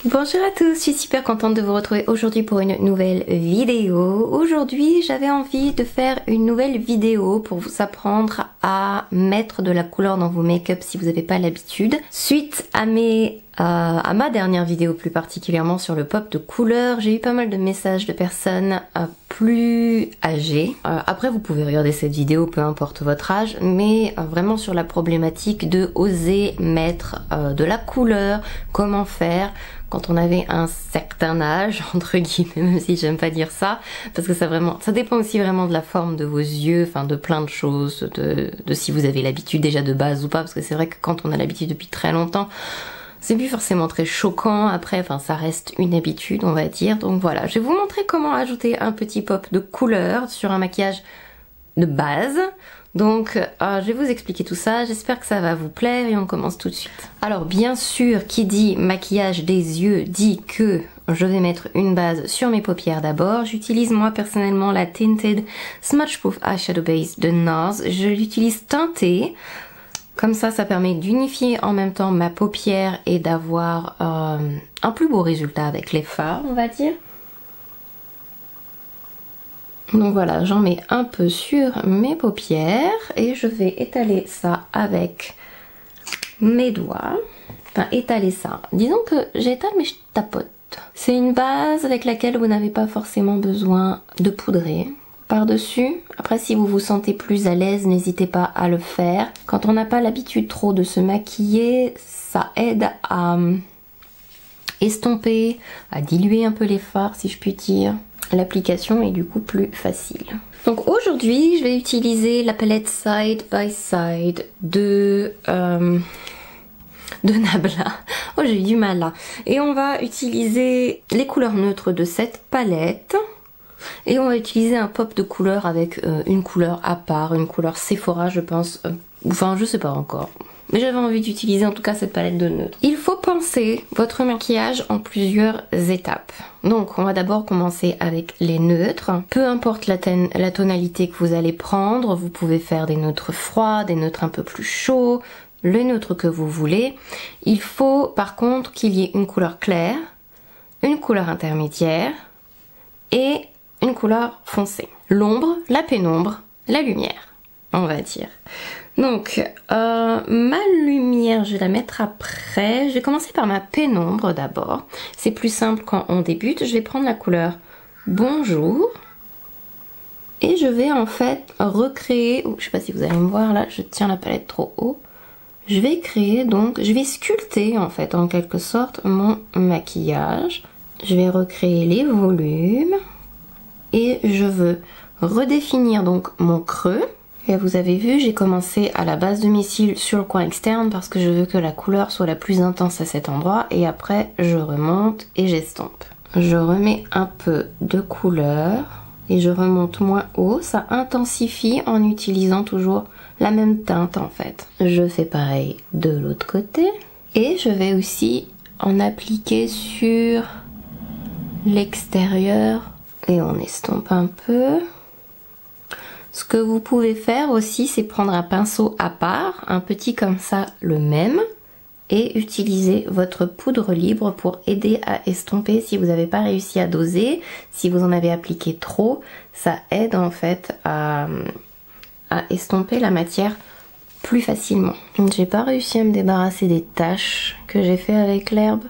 Bonjour à tous, je suis super contente de vous retrouver aujourd'hui pour une nouvelle vidéo. Aujourd'hui, j'avais envie de faire une nouvelle vidéo pour vous apprendre à mettre de la couleur dans vos make-up si vous n'avez pas l'habitude. Suite à ma dernière vidéo plus particulièrement sur le pop de couleur, j'ai eu pas mal de messages de personnes plus âgées. Après vous pouvez regarder cette vidéo peu importe votre âge, mais vraiment sur la problématique de oser mettre de la couleur, comment faire quand on avait un certain âge, entre guillemets, même si j'aime pas dire ça, parce que ça dépend aussi vraiment de la forme de vos yeux, enfin de plein de choses, de si vous avez l'habitude déjà de base ou pas, parce que c'est vrai que quand on a l'habitude depuis très longtemps, c'est plus forcément très choquant, après, enfin ça reste une habitude on va dire, donc voilà, je vais vous montrer comment ajouter un petit pop de couleur sur un maquillage de base. Donc je vais vous expliquer tout ça, j'espère que ça va vous plaire et on commence tout de suite. Alors bien sûr, qui dit maquillage des yeux dit que je vais mettre une base sur mes paupières d'abord. J'utilise moi personnellement la Tinted Smudge Proof Eyeshadow Base de NARS. Je l'utilise teintée, comme ça permet d'unifier en même temps ma paupière et d'avoir un plus beau résultat avec les fards on va dire. Donc voilà, j'en mets un peu sur mes paupières et je vais étaler ça avec mes doigts. Enfin, étaler ça. Disons que j'étale mais je tapote. C'est une base avec laquelle vous n'avez pas forcément besoin de poudrer par-dessus. Après, si vous vous sentez plus à l'aise, n'hésitez pas à le faire. Quand on n'a pas l'habitude trop de se maquiller, ça aide à estomper, à diluer un peu les fards si je puis dire. L'application est du coup plus facile. Donc aujourd'hui je vais utiliser la palette Side by Side de Nabla. Oh j'ai eu du mal là. Et on va utiliser les couleurs neutres de cette palette. Et on va utiliser un pop de couleur avec une couleur à part, une couleur Sephora je pense. Enfin je sais pas encore. Mais j'avais envie d'utiliser en tout cas cette palette de neutres. Il faut penser votre maquillage en plusieurs étapes. Donc on va d'abord commencer avec les neutres. Peu importe la tonalité que vous allez prendre, vous pouvez faire des neutres froids, des neutres un peu plus chauds, le neutre que vous voulez. Il faut par contre qu'il y ait une couleur claire, une couleur intermédiaire et une couleur foncée. L'ombre, la pénombre, la lumière, on va dire. Donc, ma lumière, je vais la mettre après. Je vais commencer par ma pénombre d'abord. C'est plus simple quand on débute. Je vais prendre la couleur Bonjour. Et je vais en fait recréer... Oh, je sais pas si vous allez me voir là, je tiens la palette trop haut. Je vais créer donc... Je vais sculpter en fait en quelque sorte mon maquillage. Je vais recréer les volumes. Et je veux redéfinir donc mon creux. Et vous avez vu, j'ai commencé à la base de mes cils sur le coin externe parce que je veux que la couleur soit la plus intense à cet endroit et après je remonte et j'estompe. Je remets un peu de couleur et je remonte moins haut, ça intensifie en utilisant toujours la même teinte en fait. Je fais pareil de l'autre côté et je vais aussi en appliquer sur l'extérieur et on estompe un peu. Ce que vous pouvez faire aussi, c'est prendre un pinceau à part, un petit comme ça, le même, et utiliser votre poudre libre pour aider à estomper si vous n'avez pas réussi à doser. Si vous en avez appliqué trop, ça aide en fait à estomper la matière plus facilement. Donc j'ai pas réussi à me débarrasser des taches que j'ai fait avec l'herbe.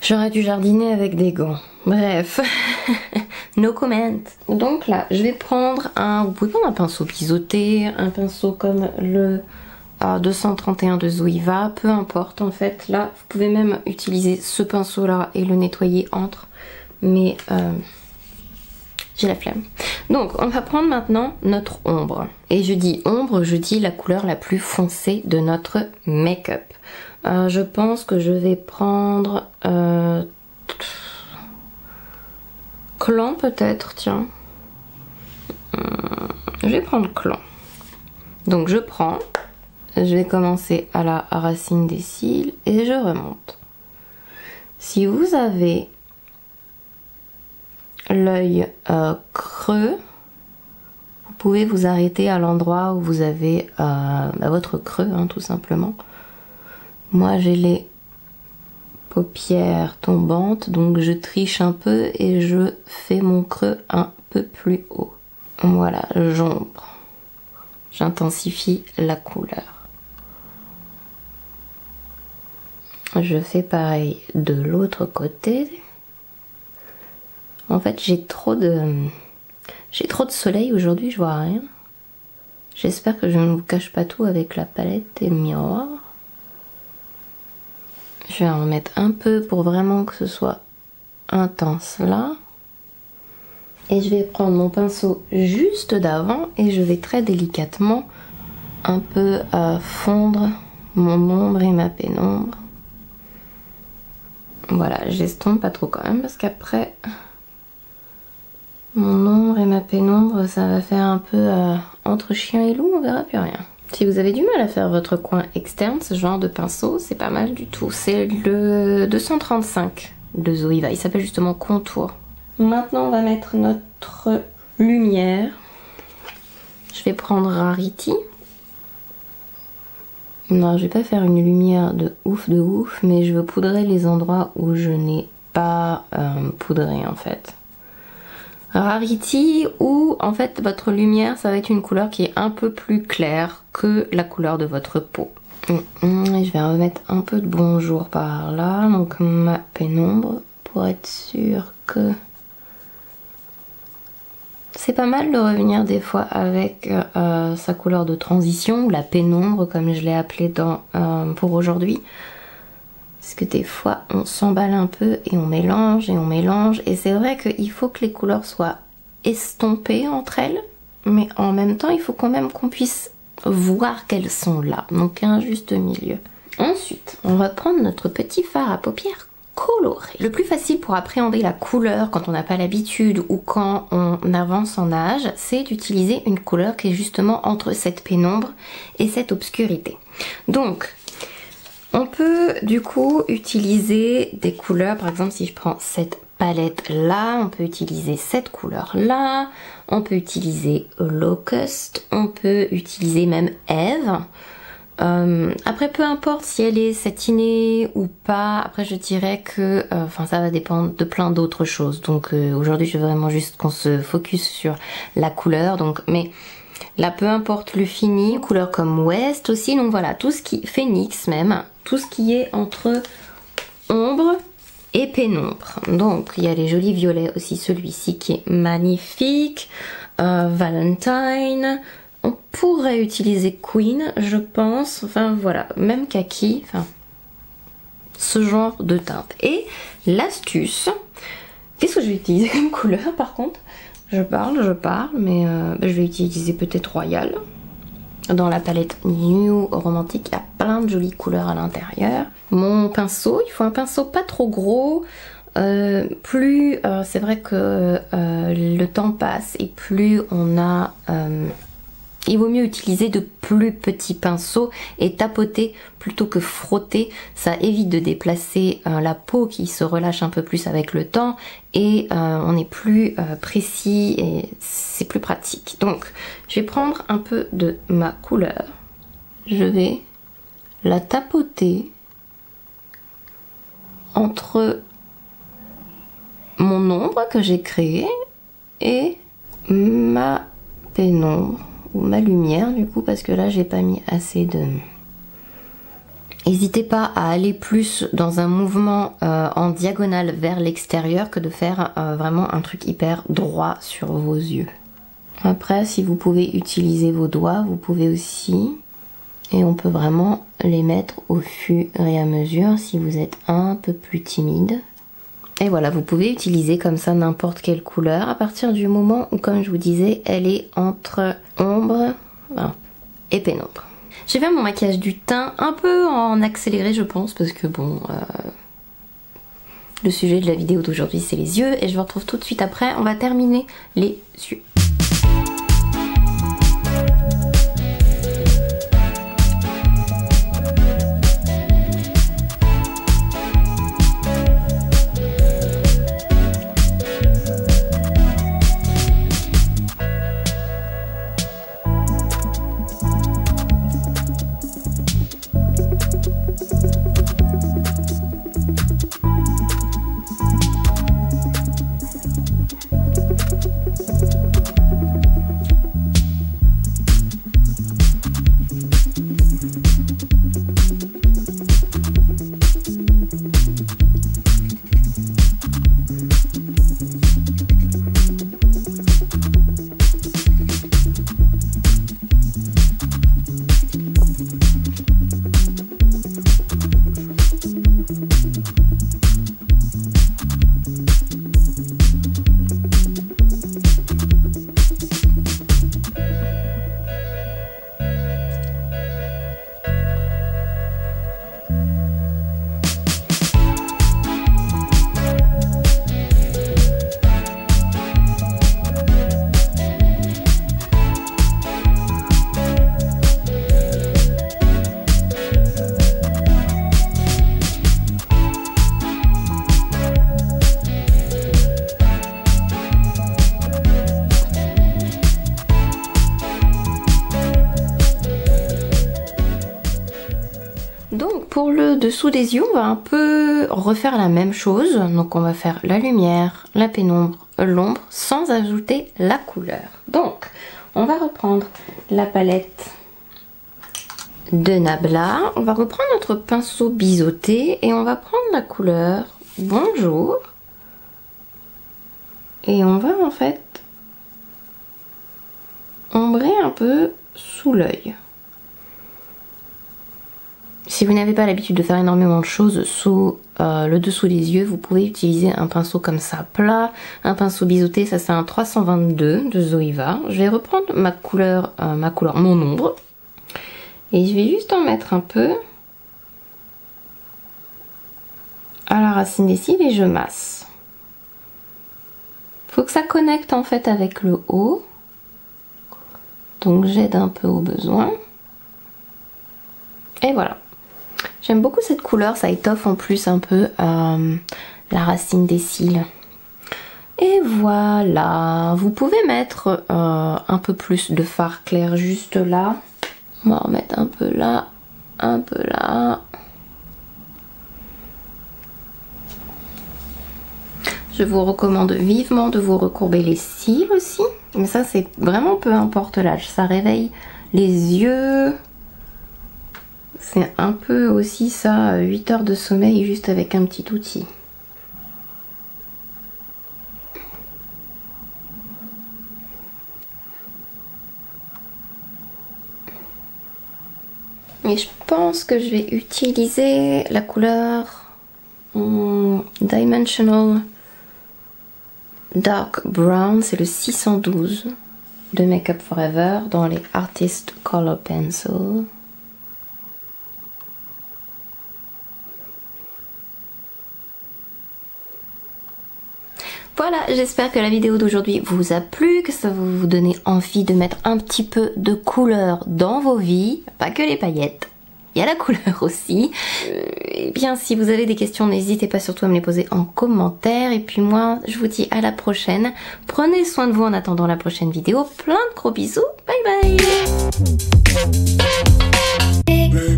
J'aurais dû jardiner avec des gants. Bref, no comment. Donc là, je vais prendre vous pouvez prendre un pinceau biseauté, un pinceau comme le 231 de Zoeva, peu importe en fait. Là, vous pouvez même utiliser ce pinceau là et le nettoyer entre. Mais j'ai la flemme. Donc, on va prendre maintenant notre ombre. Et je dis ombre, je dis la couleur la plus foncée de notre make-up. Je pense que je vais prendre Clan peut-être, tiens. Je vais prendre Clan. Donc je prends, je vais commencer à la racine des cils et je remonte. Si vous avez l'œil creux, vous pouvez vous arrêter à l'endroit où vous avez votre creux, hein, tout simplement. Moi j'ai les paupières tombantes, donc je triche un peu et je fais mon creux un peu plus haut. Voilà, j'ombre. J'intensifie la couleur. Je fais pareil de l'autre côté. En fait, j'ai trop de soleil aujourd'hui, je vois rien. J'espère que je ne vous cache pas tout avec la palette et le miroir. Je vais en mettre un peu pour vraiment que ce soit intense là. Et je vais prendre mon pinceau juste d'avant et je vais très délicatement un peu fondre mon ombre et ma pénombre. Voilà, j'estompe pas trop quand même parce qu'après mon ombre et ma pénombre, ça va faire un peu entre chien et loup, on verra plus rien. Si vous avez du mal à faire votre coin externe, ce genre de pinceau, c'est pas mal du tout. C'est le 235 de Zoeva, il s'appelle justement Contour. Maintenant, on va mettre notre lumière. Je vais prendre Rarity. Non, je vais pas faire une lumière de ouf, mais je veux poudrer les endroits où je n'ai pas poudré en fait. Rarity, où en fait votre lumière, ça va être une couleur qui est un peu plus claire que la couleur de votre peau. Et je vais remettre un peu de bonjour par là, donc ma pénombre, pour être sûre que... C'est pas mal de revenir des fois avec sa couleur de transition, ou la pénombre comme je l'ai appelé pour aujourd'hui. Parce que des fois on s'emballe un peu et on mélange et c'est vrai qu'il faut que les couleurs soient estompées entre elles, mais en même temps il faut quand même qu'on puisse voir qu'elles sont là, donc un juste milieu. Ensuite on va prendre notre petit fard à paupières coloré. Le plus facile pour appréhender la couleur quand on n'a pas l'habitude ou quand on avance en âge, c'est d'utiliser une couleur qui est justement entre cette pénombre et cette obscurité. Donc on peut du coup utiliser des couleurs, par exemple si je prends cette palette là, on peut utiliser cette couleur là, on peut utiliser Locust, on peut utiliser même Eve. Après peu importe si elle est satinée ou pas, après je dirais que ça va dépendre de plein d'autres choses. Donc aujourd'hui je veux vraiment juste qu'on se focus sur la couleur, donc mais là peu importe le fini, couleur comme West aussi, donc voilà, tout ce qui Phoenix même, tout ce qui est entre ombre et pénombre. Donc il y a les jolis violets aussi, celui-ci qui est magnifique, Valentine. On pourrait utiliser Queen, je pense, enfin voilà, même Kaki, enfin, ce genre de teinte. Et l'astuce, qu'est-ce que je vais utiliser comme couleur par contre? Je parle, mais je vais utiliser peut-être Royal. Dans la palette New Romantique, il y a plein de jolies couleurs à l'intérieur. Mon pinceau, il faut un pinceau pas trop gros. C'est vrai que le temps passe et plus on a... il vaut mieux utiliser de plus petits pinceaux et tapoter plutôt que frotter. Ça évite de déplacer la peau qui se relâche un peu plus avec le temps et on est plus précis et c'est plus pratique. Donc je vais prendre un peu de ma couleur. Je vais la tapoter entre mon ombre que j'ai créé et ma pénombre. Ou ma lumière du coup, parce que là j'ai pas mis assez de... N'hésitez pas à aller plus dans un mouvement en diagonale vers l'extérieur que de faire vraiment un truc hyper droit sur vos yeux. Après si vous pouvez utiliser vos doigts, vous pouvez aussi, et on peut vraiment les mettre au fur et à mesure si vous êtes un peu plus timide. Et voilà, vous pouvez utiliser comme ça n'importe quelle couleur à partir du moment où, comme je vous disais, elle est entre ombre et pénombre. Je vais faire mon maquillage du teint un peu en accéléré, je pense, parce que bon, le sujet de la vidéo d'aujourd'hui c'est les yeux et je vous retrouve tout de suite après. On va terminer les yeux. dessous des yeux, on va un peu refaire la même chose. Donc on va faire la lumière, la pénombre, l'ombre, sans ajouter la couleur. Donc, on va reprendre la palette de Nabla. On va reprendre notre pinceau biseauté et on va prendre la couleur Bonjour. Et on va en fait ombrer un peu sous l'œil. Si vous n'avez pas l'habitude de faire énormément de choses sous le dessous des yeux, vous pouvez utiliser un pinceau comme ça plat, un pinceau biseauté, ça c'est un 322 de Zoeva. Je vais reprendre ma couleur, mon ombre, et je vais juste en mettre un peu à la racine des cils et je masse. Faut que ça connecte en fait avec le haut, donc j'aide un peu au besoin, et voilà. J'aime beaucoup cette couleur, ça étoffe en plus un peu la racine des cils. Et voilà, vous pouvez mettre un peu plus de fard clair juste là. On va en mettre un peu là, un peu là. Je vous recommande vivement de vous recourber les cils aussi. Mais ça c'est vraiment peu importe l'âge, ça réveille les yeux. C'est un peu aussi ça, 8 heures de sommeil juste avec un petit outil. Et je pense que je vais utiliser la couleur Dimensional Dark Brown, c'est le 612 de Make Up For Ever dans les Artist Color Pencil. Voilà, j'espère que la vidéo d'aujourd'hui vous a plu, que ça va vous donner envie de mettre un petit peu de couleur dans vos vies, pas que les paillettes. Il y a la couleur aussi. Et bien, si vous avez des questions, n'hésitez pas surtout à me les poser en commentaire. Et puis moi, je vous dis à la prochaine. Prenez soin de vous en attendant la prochaine vidéo. Plein de gros bisous. Bye bye.